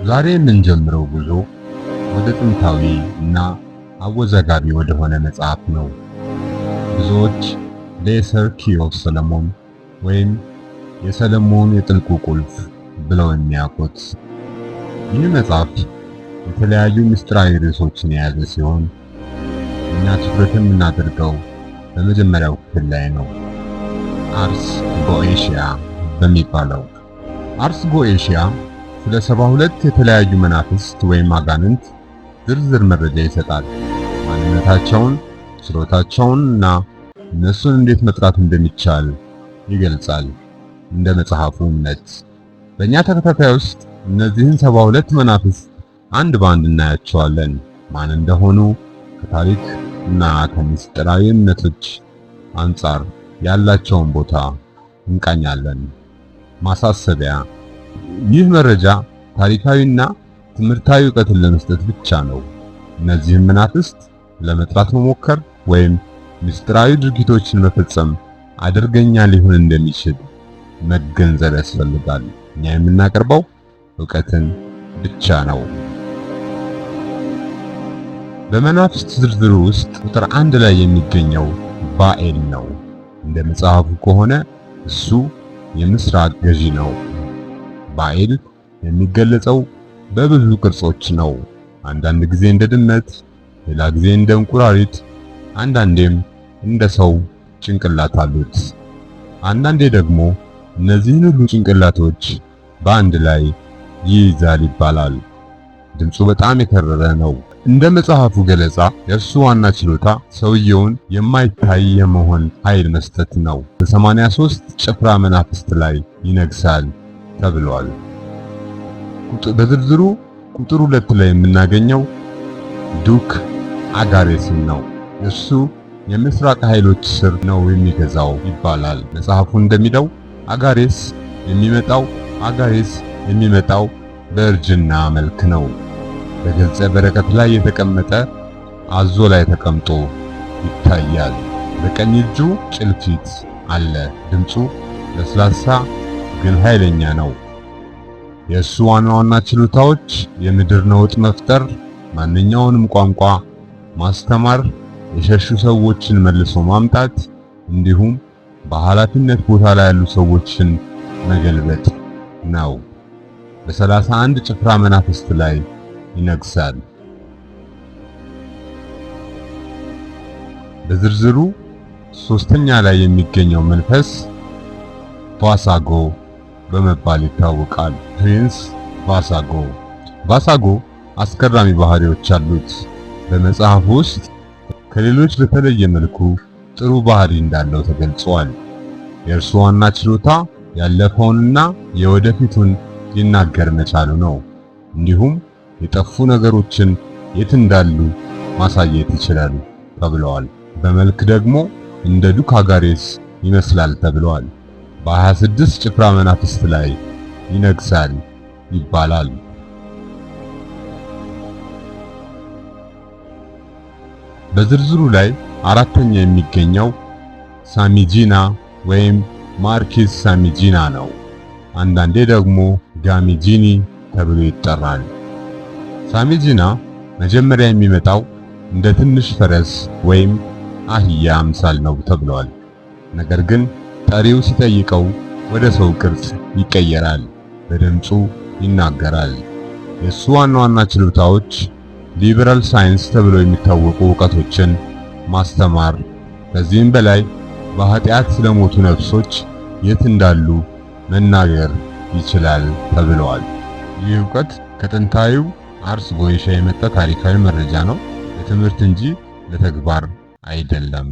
ዛሬ የምንጀምረው ጉዞ ወደ ጥንታዊ እና አወዛጋቢ ወደሆነ መጽሐፍ ነው። ብዙዎች ሌሰር ኪ ኦፍ ሰለሞን ወይም የሰለሞን የጥልቁ ቁልፍ ብለው የሚያውቁት። ይህ መጽሐፍ የተለያዩ ምስጢራዊ ርዕሶችን የያዘ ሲሆን እኛ ትኩረት የምናደርገው በመጀመሪያው ክፍል ላይ ነው። አርስ ጎኤሽያ በሚባለው አርስ ጎኤሽያ ስለ 72 የተለያዩ መናፍስት ወይም አጋንንት ዝርዝር መረጃ ይሰጣል። ማንነታቸውን፣ ችሎታቸውን እና እነሱን እንዴት መጥራት እንደሚቻል ይገልጻል። እንደ መጽሐፉ እምነት በእኛ ተከታታይ ውስጥ እነዚህን 72 መናፍስት አንድ በአንድ እናያቸዋለን። ማን እንደሆኑ ከታሪክ እና ከምስጢራዊ እምነቶች አንጻር ያላቸውን ቦታ እንቃኛለን። ማሳሰቢያ፣ ይህ መረጃ ታሪካዊና ትምህርታዊ ዕውቀትን ለመስጠት ብቻ ነው። እነዚህን መናፍስት ለመጥራት መሞከር ወይም ምስጢራዊ ድርጊቶችን መፈጸም አደገኛ ሊሆን እንደሚችል መገንዘብ ያስፈልጋል። እኛ የምናቀርበው ዕውቀትን ብቻ ነው። በመናፍስት ዝርዝሩ ውስጥ ቁጥር 1 ላይ የሚገኘው ባኤል ነው። እንደ መጽሐፉ ከሆነ እሱ የምስራቅ ገዢ ነው። ባኤል የሚገለጸው በብዙ ቅርጾች ነው። አንዳንድ ጊዜ እንደ ድመት፣ ሌላ ጊዜ እንደ እንቁራሪት፣ አንዳንዴም እንደ ሰው ጭንቅላት አሉት። አንዳንዴ ደግሞ እነዚህን ሁሉ ጭንቅላቶች በአንድ ላይ ይይዛል ይባላል። ድምፁ በጣም የከረረ ነው። እንደ መጽሐፉ ገለጻ የእርሱ ዋና ችሎታ ሰውየውን የማይታይ የመሆን ኃይል መስጠት ነው። በ83 ጭፍራ መናፍስት ላይ ይነግሳል ተብሏል። በዝርዝሩ ቁጥር 2 ላይ የምናገኘው ዱክ አጋሬስን ነው። እሱ የምስራቅ ኃይሎች ስር ነው የሚገዛው ይባላል። መጽሐፉ እንደሚለው አጋሬስ የሚመጣው በእርጅና መልክ ነው። በገጸ በረከት ላይ የተቀመጠ አዞ ላይ ተቀምጦ ይታያል። በቀኝ እጁ ጭልፊት አለ። ድምፁ ለስላሳ ግን ኃይለኛ ነው። የእሱ ዋና ዋና ችሎታዎች የምድር ነውጥ መፍጠር፣ ማንኛውንም ቋንቋ ማስተማር፣ የሸሹ ሰዎችን መልሶ ማምጣት እንዲሁም በኃላፊነት ቦታ ላይ ያሉ ሰዎችን መገልበጥ ነው። በ31 ጭፍራ መናፍስት ላይ ይነግሳል። በዝርዝሩ 3ኛ ላይ የሚገኘው መንፈስ ቫሳጎ በመባል ይታወቃል። ፕሪንስ ቫሳጎ አስገራሚ ባህሪዎች አሉት። በመጽሐፉ ውስጥ ከሌሎች በተለየ መልኩ ጥሩ ባህሪ እንዳለው ተገልጿል። የእርሱ ዋና ችሎታ ያለፈውንና የወደፊቱን ሊናገር መቻሉ ነው። እንዲሁም የጠፉ ነገሮችን የት እንዳሉ ማሳየት ይችላል ተብለዋል። በመልክ ደግሞ እንደ ዱክ አጋሬስ ይመስላል ተብለዋል። በ26 ጭፍራ መናፍስት ላይ ይነግሳል ይባላል። በዝርዝሩ ላይ 4ኛ የሚገኘው ሳሚጂና ወይም ማርኪስ ሳሚጂና ነው። አንዳንዴ ደግሞ ጋሚጂኒ ተብሎ ይጠራል። ሳሚጂና መጀመሪያ የሚመጣው እንደ ትንሽ ፈረስ ወይም አህያ አምሳል ነው ተብሏል። ነገር ግን ጠሪው ሲጠይቀው ወደ ሰው ቅርጽ ይቀየራል፣ በድምፁ ይናገራል። የእሱ ዋና ዋና ችሎታዎች ሊበራል ሳይንስ ተብለው የሚታወቁ ዕውቀቶችን ማስተማር፣ ከዚህም በላይ በኃጢአት ስለሞቱ ነፍሶች የት እንዳሉ መናገር ይችላል ተብለዋል። ይህ ዕውቀት ከጥንታዊው አርስ ጎኤሽያ የመጣ ታሪካዊ መረጃ ነው፣ ለትምህርት እንጂ ለተግባር አይደለም።